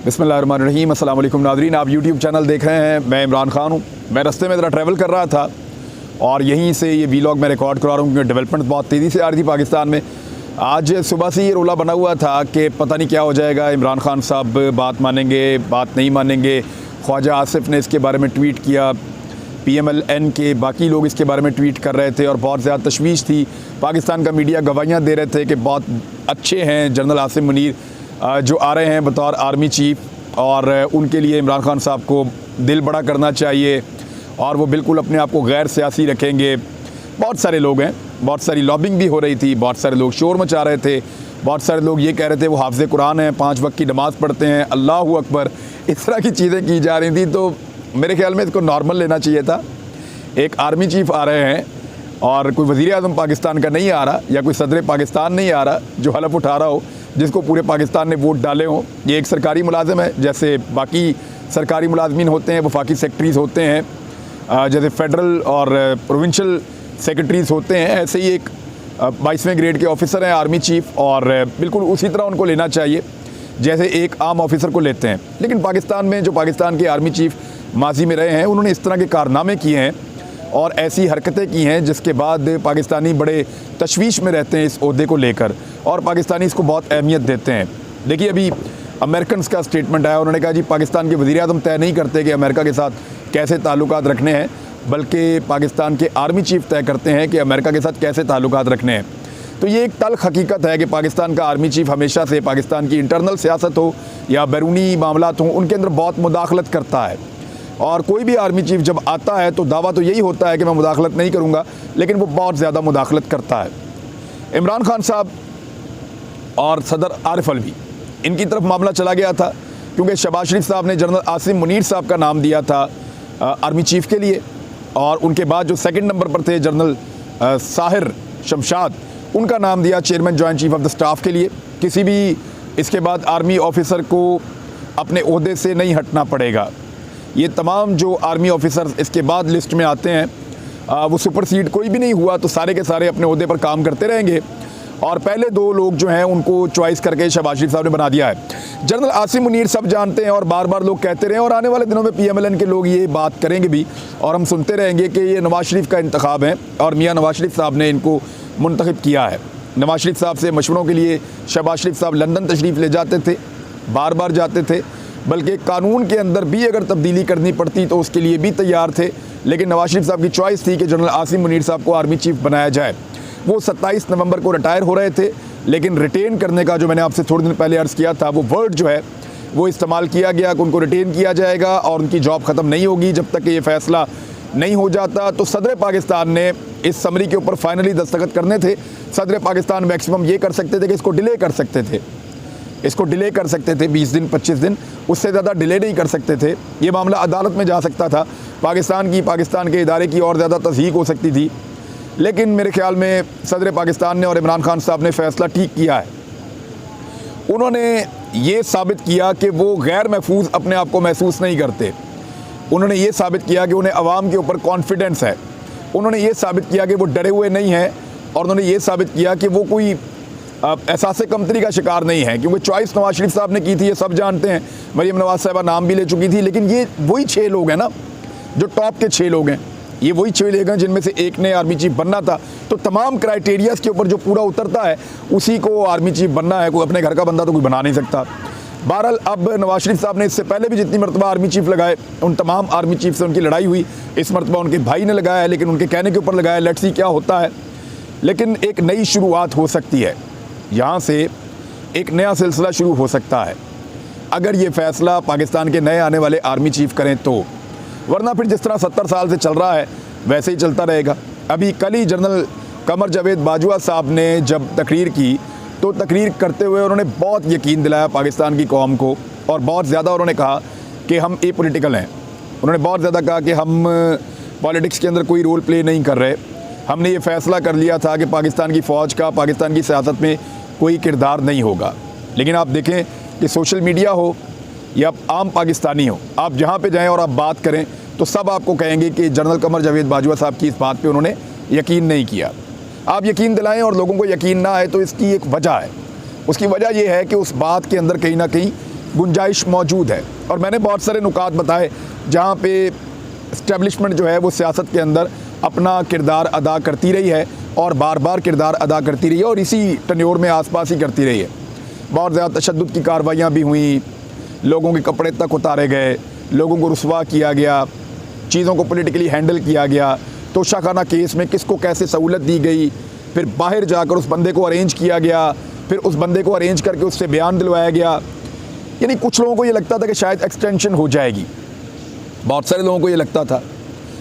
बिस्मिल्लाहिर्रहमानिर्रहीम। अस्सलाम वालेकुम नाज़रीन, आप यूट्यूब चैनल देख रहे हैं। मैं इमरान खान हूँ। मैं रास्ते में ज़रा ट्रैवल कर रहा था और यहीं से ये वीलॉग मैं रिकॉर्ड करवा रहा हूँ क्योंकि डेवलपमेंट बहुत तेज़ी से आ रही थी पाकिस्तान में। आज सुबह से ये रोला बना हुआ था कि पता नहीं क्या हो जाएगा, इमरान खान साहब बात मानेंगे, बात नहीं मानेंगे। ख्वाजा आसिफ ने इसके बारे में ट्वीट किया, PMLN के बाकी लोग इसके बारे में ट्वीट कर रहे थे और बहुत ज़्यादा तशवीश थी। पाकिस्तान का मीडिया गवाहियाँ दे रहे थे कि बहुत अच्छे हैं जनरल आसिम मुनीर जो आ रहे हैं बतौर आर्मी चीफ, और उनके लिए इमरान खान साहब को दिल बड़ा करना चाहिए और वो बिल्कुल अपने आप को गैर सियासी रखेंगे। बहुत सारे लोग हैं, बहुत सारी लॉबिंग भी हो रही थी, बहुत सारे लोग शोर मचा रहे थे, बहुत सारे लोग ये कह रहे थे वो हाफ़िज़ कुरान हैं, 5 वक्त की नमाज़ पढ़ते हैं, अल्लाहू अकबर, इस तरह की चीज़ें की जा रही थी। तो मेरे ख्याल में इसको नॉर्मल लेना चाहिए था। एक आर्मी चीफ़ आ रहे हैं और कोई वज़ीर आज़म पाकिस्तान का नहीं आ रहा या कोई सदर पाकिस्तान नहीं आ रहा जो हलफ उठा रहा हो, जिसको पूरे पाकिस्तान ने वोट डाले हों। ये एक सरकारी मुलाजिम है, जैसे बाकी सरकारी मुलाजमीन होते हैं, वफाकी सेक्रेटरीज़ होते हैं, जैसे फेडरल और प्रोविंशियल सेक्रेटरीज़ होते हैं, ऐसे ही एक 22वें ग्रेड के ऑफिसर हैं आर्मी चीफ़, और बिल्कुल उसी तरह उनको लेना चाहिए जैसे एक आम ऑफिसर को लेते हैं। लेकिन पाकिस्तान में जो पाकिस्तान के आर्मी चीफ़ माजी में रहे हैं, उन्होंने इस तरह के कारनामे किए हैं और ऐसी हरकतें की हैं जिसके बाद पाकिस्तानी बड़े तशवीश में रहते हैं इस ओहदे को लेकर, और पाकिस्तानी इसको बहुत अहमियत देते हैं। देखिए, अभी अमेरिकन का स्टेटमेंट आया, उन्होंने कहा जी पाकिस्तान के वज़ीर आज़म तय नहीं करते कि अमेरिका के साथ कैसे ताल्लुकात रखने हैं, बल्कि पाकिस्तान के आर्मी चीफ़ तय करते हैं कि अमेरिका के साथ कैसे ताल्लुकात रखने हैं। तो ये एक तल्ख़ हकीकत है कि पाकिस्तान का आर्मी चीफ़ हमेशा से पाकिस्तान की इंटरनल सियासत हो या बैरूनी मामलात हों, उनके अंदर बहुत मुदाखलत करता है। और कोई भी आर्मी चीफ़ जब आता है तो दावा तो यही होता है कि मैं मुदाखलत नहीं करूँगा, लेकिन वो बहुत ज़्यादा मुदाखलत करता है। इमरान खान साहब और सदर आरिफ अलवी, इनकी तरफ मामला चला गया था क्योंकि शहबाज शरीफ साहब ने जनरल आसिम मुनीर साहब का नाम दिया था आर्मी चीफ़ के लिए, और उनके बाद जो सेकंड नंबर पर थे जनरल साहिर शमशाद, उनका नाम दिया chairman joint chief of the staff के लिए। किसी भी इसके बाद आर्मी ऑफिसर को अपने ओहदे से नहीं हटना पड़ेगा। ये तमाम जो आर्मी ऑफिसर इसके बाद लिस्ट में आते हैं वो सुपरसीड कोई भी नहीं हुआ तो सारे के सारे अपने ओहदे पर काम करते रहेंगे, और पहले 2 लोग जो हैं उनको चॉइस करके शहबाज शरीफ साहब ने बना दिया है। जनरल आसिम मुनीर सब जानते हैं और बार बार लोग कहते रहे, और आने वाले दिनों में PMLN के लोग ये बात करेंगे भी और हम सुनते रहेंगे कि ये नवाज़ शरीफ का इंतखाब है और मियाँ नवाज़ शरीफ साहब ने इनको मुंतखब किया है। नवाज़ शरीफ साहब से मशवरों के लिए शहबाज शरीफ साहब लंदन तशरीफ़ ले जाते थे, बार बार जाते थे, बल्कि कानून के अंदर भी अगर तब्दीली करनी पड़ती तो उसके लिए भी तैयार थे। लेकिन नवाज़ शरीफ साहब की चॉइस थी कि जनरल आसिम मुनीर साहब को आर्मी चीफ़ बनाया जाए। वो 27 नवंबर को रिटायर हो रहे थे, लेकिन रिटेन करने का जो मैंने आपसे थोड़े दिन पहले अर्ज़ किया था, वो वर्ड जो है वो इस्तेमाल किया गया कि उनको रिटेन किया जाएगा और उनकी जॉब ख़त्म नहीं होगी जब तक कि ये फ़ैसला नहीं हो जाता। तो सदर पाकिस्तान ने इस समरी के ऊपर फाइनली दस्तखत करने थे। सदर पाकिस्तान मैक्सिमम ये कर सकते थे कि इसको डिले कर सकते थे, इसको डिले कर सकते थे 20 दिन 25 दिन, उससे ज़्यादा डिले नहीं कर सकते थे। ये मामला अदालत में जा सकता था, पाकिस्तान के इदारे की और ज़्यादा तस्दीक हो सकती थी। लेकिन मेरे ख्याल में सदर पाकिस्तान ने और इमरान खान साहब ने फ़ैसला ठीक किया है। उन्होंने ये साबित किया कि वो गैर महफूज अपने आप को महसूस नहीं करते। उन्होंने ये साबित किया कि उन्हें अवाम के ऊपर कॉन्फिडेंस है। उन्होंने ये साबित किया कि वो डरे हुए नहीं हैं, और उन्होंने ये साबित किया कि वो कोई एहसास कमतरी का शिकार नहीं है, क्योंकि चॉइस नवाज शरीफ साहब ने की थी, ये सब जानते हैं। मरीम नवाज साहिबा नाम भी ले चुकी थी, लेकिन ये वही 6 लोग हैं ना जो टॉप के 6 लोग हैं। ये वही 6 लोग हैं जिनमें से एक ने आर्मी चीफ बनना था। तो तमाम क्राइटेरियाज़ के ऊपर जो पूरा उतरता है उसी को आर्मी चीफ बनना है, कोई अपने घर का बंदा तो कोई बना नहीं सकता। बहरहाल अब नवाज शरीफ साहब ने इससे पहले भी जितनी मरतबा आर्मी चीफ लगाए, उन तमाम आर्मी चीफ से उनकी लड़ाई हुई। इस मरतबा उनके भाई ने लगाया है, लेकिन उनके कहने के ऊपर लगाया। लेट्स सी क्या होता है, लेकिन एक नई शुरुआत हो सकती है, यहाँ से एक नया सिलसिला शुरू हो सकता है अगर ये फ़ैसला पाकिस्तान के नए आने वाले आर्मी चीफ़ करें तो, वरना फिर जिस तरह 70 साल से चल रहा है वैसे ही चलता रहेगा। अभी कल ही जनरल कमर जावेद बाजवा साहब ने जब तकरीर की तो तकरीर करते हुए उन्होंने बहुत यकीन दिलाया पाकिस्तान की कौम को, और बहुत ज़्यादा उन्होंने कहा कि हम एपॉलिटिकल हैं। उन्होंने बहुत ज़्यादा कहा कि हम पॉलिटिक्स के अंदर कोई रोल प्ले नहीं कर रहे। हमने ये फ़ैसला कर लिया था कि पाकिस्तान की फ़ौज का पाकिस्तान की सियासत में कोई किरदार नहीं होगा। लेकिन आप देखें कि सोशल मीडिया हो या आम पाकिस्तानी हो, आप जहाँ पे जाएं और आप बात करें तो सब आपको कहेंगे कि जनरल कमर जावेद बाजवा साहब की इस बात पे उन्होंने यकीन नहीं किया। आप यकीन दिलाएं और लोगों को यकीन ना आए तो इसकी एक वजह है। उसकी वजह यह है कि उस बात के अंदर कहीं ना कहीं गुंजाइश मौजूद है। और मैंने बहुत सारे नुकात बताए जहाँ पे इस्टेब्लिशमेंट जो है वो सियासत के अंदर अपना किरदार अदा करती रही है और बार बार किरदार अदा करती रही है और इसी टन्योर में आसपास ही करती रही है। बहुत ज़्यादा तशद्दुद की कार्रवाइयाँ भी हुई, लोगों के कपड़े तक उतारे गए, लोगों को रुस्वा किया गया, चीज़ों को पॉलिटिकली हैंडल किया गया। तोशाखाना केस में किसको कैसे सहूलत दी गई, फिर बाहर जाकर उस बंदे को अरेंज किया गया, फिर उस बंदे को अरेंज करके उससे बयान दिलवाया गया। यानी कुछ लोगों को ये लगता था कि शायद एक्सटेंशन हो जाएगी, बहुत सारे लोगों को ये लगता था,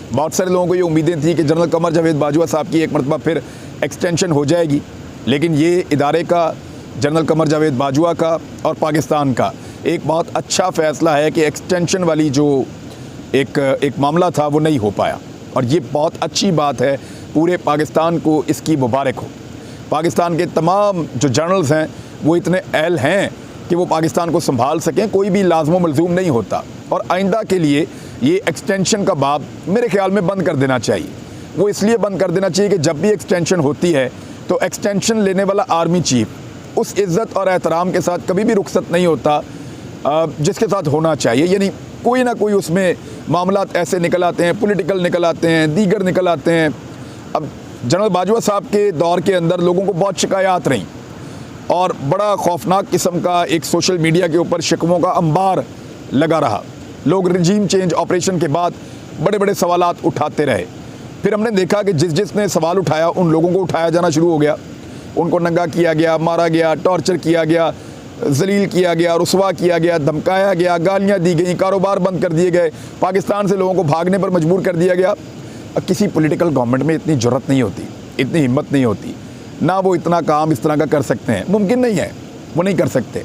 बहुत सारे लोगों को ये उम्मीदें थी कि जनरल कमर जावेद बाजवा साहब की एक मरतबा फिर एक्सटेंशन हो जाएगी। लेकिन ये इदारे का, जनरल कमर जावेद बाजवा का और पाकिस्तान का एक बहुत अच्छा फ़ैसला है कि एक्सटेंशन वाली जो एक मामला था वो नहीं हो पाया। और ये बहुत अच्छी बात है, पूरे पाकिस्तान को इसकी मुबारक हो। पाकिस्तान के तमाम जो जर्नल्स हैं वो इतने अहल हैं कि वो पाकिस्तान को संभाल सकें, कोई भी लाज़िम मलज़ूम नहीं होता। और आइंदा के लिए ये एक्सटेंशन का बाब मेरे ख्याल में बंद कर देना चाहिए। वो इसलिए बंद कर देना चाहिए कि जब भी एक्सटेंशन होती है तो एक्सटेंशन लेने वाला आर्मी चीफ उस इज़्ज़त और एहतराम के साथ कभी भी रुखसत नहीं होता जिसके साथ होना चाहिए। यानी कोई ना कोई उसमें मामलात ऐसे निकल आते हैं, पॉलिटिकल निकल आते हैं, दीगर निकल आते हैं। अब जनरल बाजवा साहब के दौर के अंदर लोगों को बहुत शिकायत रहीं और बड़ा खौफनाक किस्म का एक सोशल मीडिया के ऊपर शिकवों का अंबार लगा रहा। लोग रजीम चेंज ऑपरेशन के बाद बड़े बड़े सवालात उठाते रहे। फिर हमने देखा कि जिसने सवाल उठाया उन लोगों को उठाया जाना शुरू हो गया, उनको नंगा किया गया, मारा गया, टॉर्चर किया गया, जलील किया गया, रुस्वा किया गया, धमकाया गया, गालियाँ दी गई, कारोबार बंद कर दिए गए, पाकिस्तान से लोगों को भागने पर मजबूर कर दिया गया। किसी पॉलिटिकल गवर्नमेंट में इतनी जुर्रत नहीं होती, इतनी हिम्मत नहीं होती, ना वो इतना काम इस तरह का कर सकते हैं, मुमकिन नहीं है, वो नहीं कर सकते।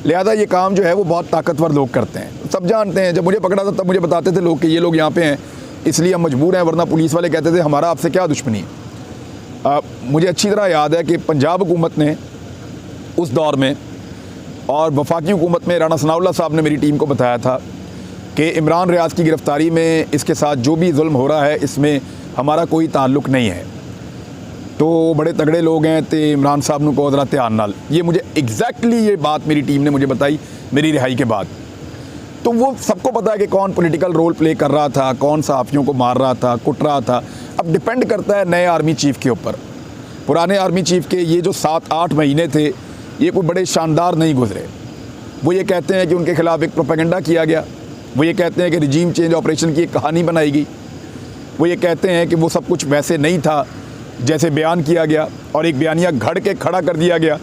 लिहाजा ये काम जो है वो बहुत ताकतवर लोग करते हैं, सब जानते हैं। जब मुझे पकड़ा था तब मुझे बताते थे लोग कि ये लोग यहाँ पे हैं इसलिए हम मजबूर हैं, वरना पुलिस वाले कहते थे हमारा आपसे क्या दुश्मनी है। मुझे अच्छी तरह याद है कि पंजाब हुकूमत ने उस दौर में और वफाकी हुकूमत में राना सनाउल्लाह साहब ने मेरी टीम को बताया था कि इमरान रियाज की गिरफ़्तारी में इसके साथ जो भी जुल्म हो रहा है इसमें हमारा कोई ताल्लुक़ नहीं है। तो बड़े तगड़े लोग हैं तो इमरान साहब ने को ज़रा ध्यान नाल, ये मुझे एग्जैक्टली ये बात मेरी टीम ने मुझे बताई मेरी रिहाई के बाद। तो वो सबको पता है कि कौन पॉलिटिकल रोल प्ले कर रहा था, कौन सहाफ़ियों को मार रहा था, कुट रहा था। अब डिपेंड करता है नए आर्मी चीफ़ के ऊपर। पुराने आर्मी चीफ़ के ये जो 7-8 महीने थे ये कोई बड़े शानदार नहीं गुजरे। वो ये कहते हैं कि उनके ख़िलाफ़ एक प्रोपेगेंडा किया गया, वो ये कहते हैं कि रिजीम चेंज ऑपरेशन की एक कहानी बनाई गई, वो ये कहते हैं कि वो सब कुछ वैसे नहीं था जैसे बयान किया गया और एक बयानिया घड़ के खड़ा कर दिया गया।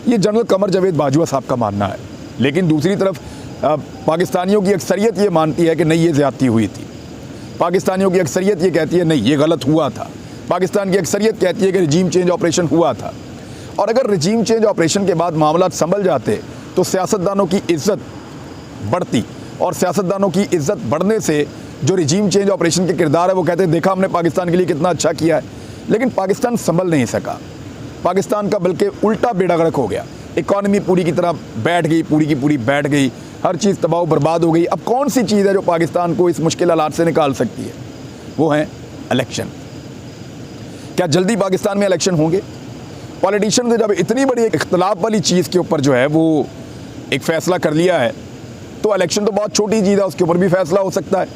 ये जनरल कमर जावेद बाजवा साहब का मानना है। लेकिन दूसरी तरफ पाकिस्तानियों की अक्सरियत ये मानती है कि नहीं ये ज़्यादती हुई थी। पाकिस्तानियों की अक्सरियत ये कहती है नहीं ये गलत हुआ था। पाकिस्तान की अक्सरियत कहती है कि रिजीम चेंज ऑपरेशन हुआ था। और अगर रिजीम चेंज ऑपरेशन के बाद मामला संभल जाते तो सियासतदानों की इज़्ज़त बढ़ती, और सियासतदानों की इज़्ज़त बढ़ने से जो रिजीम चेंज ऑपरेशन के किरदार है वो कहते हैं देखा हमने पाकिस्तान के लिए कितना अच्छा किया है। लेकिन पाकिस्तान संभल नहीं सका, पाकिस्तान का बल्कि उल्टा बेड़ा गर्क हो गया। इकॉनमी पूरी की तरह बैठ गई, पूरी की पूरी बैठ गई, हर चीज़ तबाह बर्बाद हो गई। अब कौन सी चीज़ है जो पाकिस्तान को इस मुश्किल हालात से निकाल सकती है? वो है इलेक्शन। क्या जल्दी पाकिस्तान में इलेक्शन होंगे? पॉलिटिशियन ने जब इतनी बड़ी एक इख्तलाफ वाली चीज़ के ऊपर जो है वो एक फ़ैसला कर लिया है तो इलेक्शन तो बहुत छोटी चीज़ है, उसके ऊपर भी फ़ैसला हो सकता है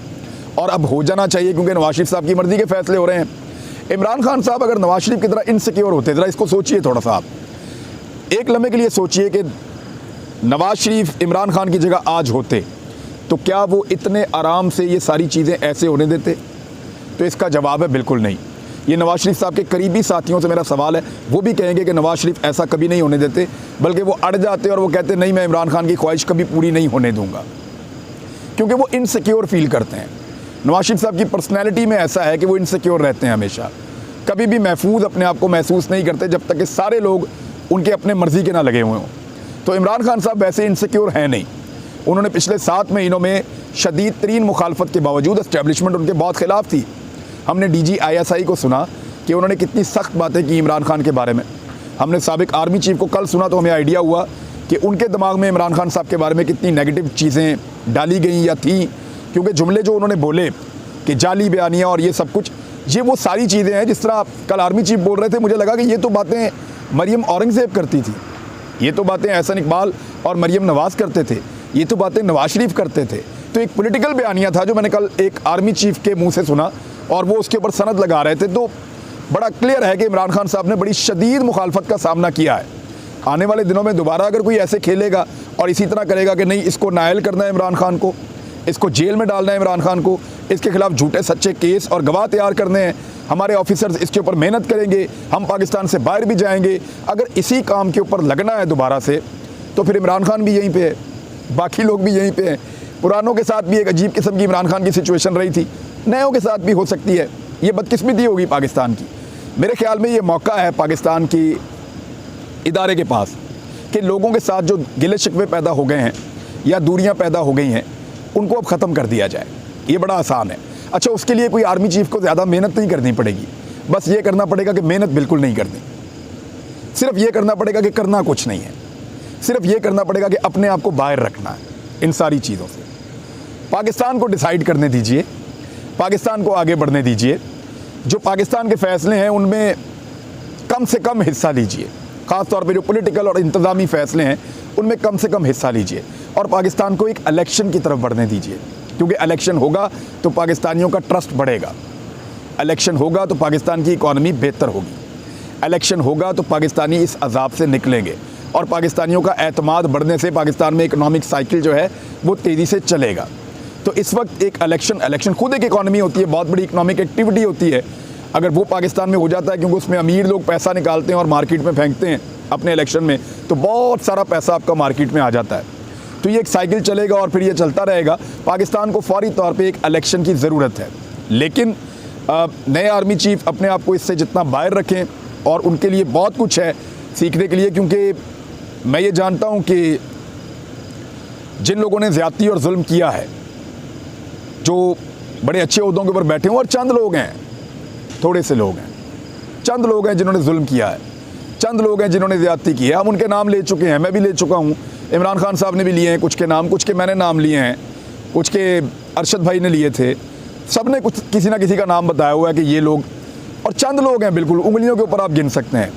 और अब हो जाना चाहिए क्योंकि नवाज शरीफ साहब की मर्ज़ी के फ़ैसले हो रहे हैं। इमरान खान साहब अगर नवाज शरीफ की तरह इनसिक्योर होते, ज़रा इसको सोचिए थोड़ा सा, आप एक लम्हे के लिए सोचिए कि नवाज शरीफ इमरान खान की जगह आज होते तो क्या वो इतने आराम से ये सारी चीज़ें ऐसे होने देते? तो इसका जवाब है बिल्कुल नहीं। ये नवाज शरीफ साहब के करीबी साथियों से मेरा सवाल है, वो भी कहेंगे कि नवाज शरीफ ऐसा कभी नहीं होने देते, बल्कि वो अड़ जाते और वो कहते नहीं मैं इमरान खान की ख्वाहिश कभी पूरी नहीं होने दूंगा, क्योंकि वो इनसिक्योर फील करते हैं। नवाज शरीफ साहब की पर्सनैलिटी में ऐसा है कि वो इनसिक्योर रहते हैं, हमेशा कभी भी महफूज अपने आप को महसूस नहीं करते जब तक कि सारे लोग उनके अपने मर्ज़ी के ना लगे हुए हों। तो इमरान खान साहब वैसे इनसिक्योर हैं नहीं। उन्होंने पिछले 7 महीनों में शदीद तरीन मुखालफत के बावजूद, एस्टेब्लिशमेंट उनके बहुत ख़िलाफ़ थी, हमने DG ISI को सुना कि उन्होंने कितनी सख्त बातें की इमरान खान के बारे में। हमने साबिक आर्मी चीफ को कल सुना तो हमें आइडिया हुआ कि उनके दिमाग में इमरान खान साहब के बारे में कितनी नेगेटिव चीज़ें डाली गई या थी, क्योंकि जुमले जो उन्होंने बोले कि जाली बयानियाँ और ये सब कुछ, ये वो सारी चीज़ें हैं। जिस तरह कल आर्मी चीफ बोल रहे थे, मुझे लगा कि ये तो बातें मरियम औरंगज़ेब करती थी, ये तो बातें एहसन इकबाल और मरियम नवाज़ करते थे, ये तो बातें नवाज शरीफ करते थे। तो एक पॉलिटिकल बयानिया था जो मैंने कल एक आर्मी चीफ के मुंह से सुना और वो उसके ऊपर सनद लगा रहे थे। तो बड़ा क्लियर है कि इमरान खान साहब ने बड़ी शदीद मुखालफत का सामना किया है। आने वाले दिनों में दोबारा अगर कोई ऐसे खेलेगा और इसी तरह करेगा कि नहीं इसको नायल करना है इमरान खान को, इसको जेल में डालना है इमरान खान को, इसके खिलाफ झूठे सच्चे केस और गवाह तैयार करने हैं, हमारे ऑफिसर्स इसके ऊपर मेहनत करेंगे, हम पाकिस्तान से बाहर भी जाएंगे, अगर इसी काम के ऊपर लगना है दोबारा से तो फिर इमरान खान भी यहीं पे है, बाकी लोग भी यहीं पे हैं। पुरानों के साथ भी एक अजीब किस्म की इमरान खान की सिचुएशन रही थी, नयों के साथ भी हो सकती है। ये बदकिस्मती होगी पाकिस्तान की। मेरे ख्याल में ये मौका है पाकिस्तान की इदारे के पास कि लोगों के साथ जो गिले शिकवे पैदा हो गए हैं या दूरियां पैदा हो गई हैं उनको अब ख़त्म कर दिया जाए। ये बड़ा आसान है। अच्छा, उसके लिए कोई आर्मी चीफ को ज़्यादा मेहनत नहीं करनी पड़ेगी, बस ये करना पड़ेगा कि मेहनत बिल्कुल नहीं करनी, सिर्फ ये करना पड़ेगा कि करना कुछ नहीं है, सिर्फ ये करना पड़ेगा कि अपने आप को बाहर रखना है इन सारी चीज़ों से। पाकिस्तान को डिसाइड करने दीजिए, पाकिस्तान को आगे बढ़ने दीजिए। जो पाकिस्तान के फ़ैसले हैं उनमें कम से कम हिस्सा लीजिए, ख़ास तौर पे जो पॉलिटिकल और इंतज़ामी फ़ैसले हैं उनमें कम से कम हिस्सा लीजिए और पाकिस्तान को एक इलेक्शन की तरफ बढ़ने दीजिए, क्योंकि इलेक्शन होगा तो पाकिस्तानियों का ट्रस्ट बढ़ेगा, इलेक्शन होगा तो पाकिस्तान की इकॉनमी बेहतर होगी, इलेक्शन होगा तो पाकिस्तानी इस अजाब से निकलेंगे और पाकिस्तानियों का एतमाद बढ़ने से पाकिस्तान में इकनॉमिक साइकिल जो है वो तेज़ी से चलेगा। तो इस वक्त एक इलेक्शन खुद एक इकॉनमी होती है, बहुत बड़ी इकनॉमिक एक्टिविटी होती है। अगर वो पाकिस्तान में हो जाता है, क्योंकि उसमें अमीर लोग पैसा निकालते हैं और मार्केट में फेंकते हैं अपने इलेक्शन में, तो बहुत सारा पैसा आपका मार्केट में आ जाता है। तो ये एक साइकिल चलेगा और फिर ये चलता रहेगा। पाकिस्तान को फौरी तौर पे एक इलेक्शन की ज़रूरत है, लेकिन नए आर्मी चीफ अपने आप को इससे जितना बाहर रखें और उनके लिए बहुत कुछ है सीखने के लिए, क्योंकि मैं ये जानता हूँ कि जिन लोगों ने ज़्यादती और जुल्म किया है, जो बड़े अच्छे ओहदों के ऊपर बैठे हुए और चंद लोग हैं, थोड़े से लोग हैं, चंद लोग हैं जिन्होंने जुल्म किया है, चंद लोग हैं जिन्होंने ज़्यादती की है। हम उनके नाम ले चुके हैं, मैं भी ले चुका हूँ, इमरान खान साहब ने भी लिए हैं कुछ के नाम, कुछ के मैंने नाम लिए हैं, कुछ के अरशद भाई ने लिए थे, सब ने कुछ किसी ना किसी का नाम बताया हुआ है कि ये लोग, और चंद लोग हैं बिल्कुल उंगलियों के ऊपर आप गिन सकते हैं।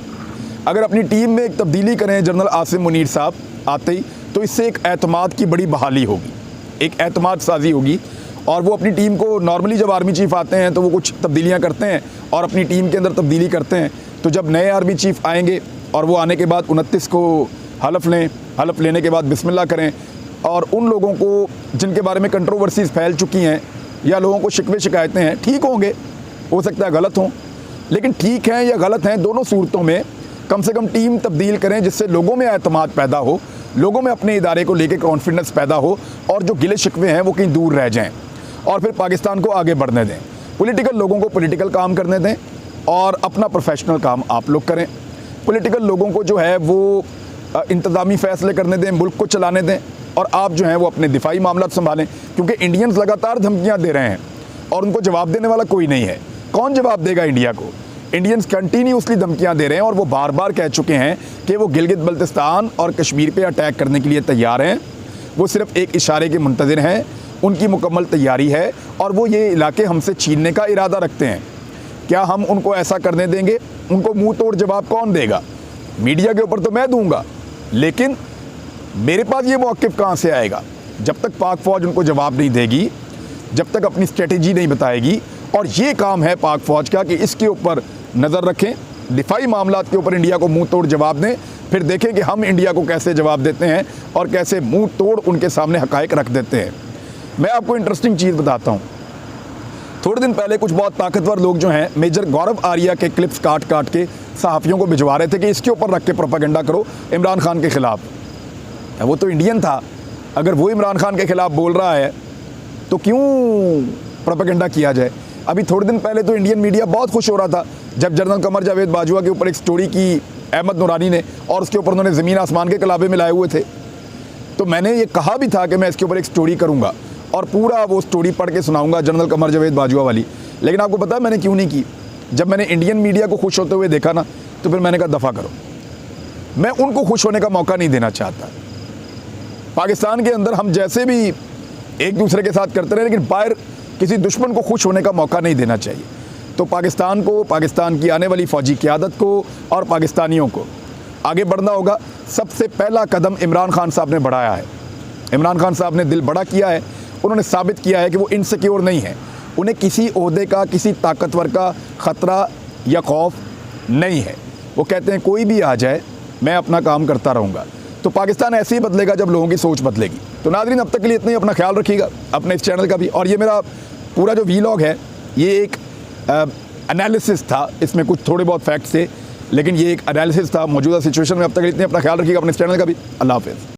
अगर अपनी टीम में एक तब्दीली करें जनरल आसिम मुनीर साहब आते ही, तो इससे एक एतमाद की बड़ी बहाली होगी, एक एतमाद साजी होगी। और वो अपनी टीम को नॉर्मली जब आर्मी चीफ आते हैं तो वो कुछ तब्दीलियाँ करते हैं और अपनी टीम के अंदर तब्दीली करते हैं। तो जब नए आर्मी चीफ आएंगे और वो आने के बाद 29 को हलफ लें, हलफ लेने के बाद बिस्मिल्लाह करें और उन लोगों को जिनके बारे में कंट्रोवर्सीज़ फैल चुकी हैं या लोगों को शिकवे शिकायतें हैं, ठीक होंगे, हो सकता है गलत हों, लेकिन ठीक हैं या गलत हैं, दोनों सूरतों में कम से कम टीम तब्दील करें जिससे लोगों में एतमाद पैदा हो, लोगों में अपने इदारे को लेकर कॉन्फिडेंस पैदा हो और जो गिले शिकवे हैं वो कहीं दूर रह जाएँ और फिर पाकिस्तान को आगे बढ़ने दें। पॉलिटिकल लोगों को पॉलिटिकल काम करने दें और अपना प्रोफेशनल काम आप लोग करें। पॉलिटिकल लोगों को जो है वो इंतज़ामी फ़ैसले करने दें, मुल्क को चलाने दें और आप जो हैं वो अपने दिफाई मामला संभालें, क्योंकि इंडियंस लगातार धमकियां दे रहे हैं और उनको जवाब देने वाला कोई नहीं है। कौन जवाब देगा इंडिया को? इंडियंस कंटिन्यूसली धमकियां दे रहे हैं और वो बार बार कह चुके हैं कि वो गिलगित बल्तिस्तान और कश्मीर पे अटैक करने के लिए तैयार हैं। वो सिर्फ एक इशारे के मुंतज़िर हैं, उनकी मुकम्मल तैयारी है और वो ये इलाके हमसे छीनने का इरादा रखते हैं। क्या हम उनको ऐसा करने देंगे? उनको मुंह तोड़ जवाब कौन देगा? मीडिया के ऊपर तो मैं दूंगा, लेकिन मेरे पास ये मौक़िफ़ कहाँ से आएगा? जब तक पाक फ़ौज उनको जवाब नहीं देगी, जब तक अपनी स्ट्रेटजी नहीं बताएगी। और ये काम है पाक फ़ौज का कि इसके ऊपर नज़र रखें, दिफाई मामलात के ऊपर इंडिया को मुंह तोड़ जवाब दें, फिर देखें कि हम इंडिया को कैसे जवाब देते हैं और कैसे मुंह तोड़ उनके सामने हक़ाइक़ रख देते हैं। मैं आपको इंटरेस्टिंग चीज़ बताता हूँ। थोड़े दिन पहले कुछ बहुत ताकतवर लोग जो हैं मेजर गौरव आर्या के क्लिप्स काट काट के सहाफ़ियों को भिजवा रहे थे कि इसके ऊपर रख के प्रोपेगेंडा करो इमरान खान के ख़िलाफ़। वो तो इंडियन था, अगर वो इमरान खान के ख़िलाफ़ बोल रहा है तो क्यों प्रोपेगेंडा किया जाए? अभी थोड़े दिन पहले तो इंडियन मीडिया बहुत खुश हो रहा था जब जनरल कमर जावेद बाजवा के ऊपर एक स्टोरी की अहमद नूरानी ने और उसके ऊपर उन्होंने ज़मीन आसमान के कलाबे मिलाए हुए थे। तो मैंने ये कहा भी था कि मैं इसके ऊपर एक स्टोरी करूँगा और पूरा वो स्टोरी पढ़ के सुनाऊंगा जनरल कमर जावेद बाजवा वाली। लेकिन आपको पता है मैंने क्यों नहीं की? जब मैंने इंडियन मीडिया को खुश होते हुए देखा ना, तो फिर मैंने कहा दफ़ा करो, मैं उनको खुश होने का मौका नहीं देना चाहता। पाकिस्तान के अंदर हम जैसे भी एक दूसरे के साथ करते रहे, लेकिन बाहर किसी दुश्मन को खुश होने का मौका नहीं देना चाहिए। तो पाकिस्तान को, पाकिस्तान की आने वाली फ़ौजी क़यादत को और पाकिस्तानियों को आगे बढ़ना होगा। सबसे पहला कदम इमरान खान साहब ने बढ़ाया है। इमरान खान साहब ने दिल बड़ा किया है, उन्होंने साबित किया है कि वो इनसिक्योर नहीं है, उन्हें किसी ओहदे का, किसी ताकतवर का ख़तरा या खौफ नहीं है। वो कहते हैं कोई भी आ जाए मैं अपना काम करता रहूँगा। तो पाकिस्तान ऐसे ही बदलेगा जब लोगों की सोच बदलेगी। तो नाज़रीन, अब तक के लिए इतना ही। अपना ख्याल रखिएगा, अपने इस चैनल का भी। और ये मेरा पूरा जो वीलॉग है ये एक एनालिसिस था, इसमें कुछ थोड़े बहुत फैक्ट्स थे, लेकिन ये एक एनालिसिस था मौजूदा सिचुएशन में। अब तक के लिए इतने। अपना ख्याल रखिएगा, अपने इस चैनल का भी। अल्लाह हाफ़िज़।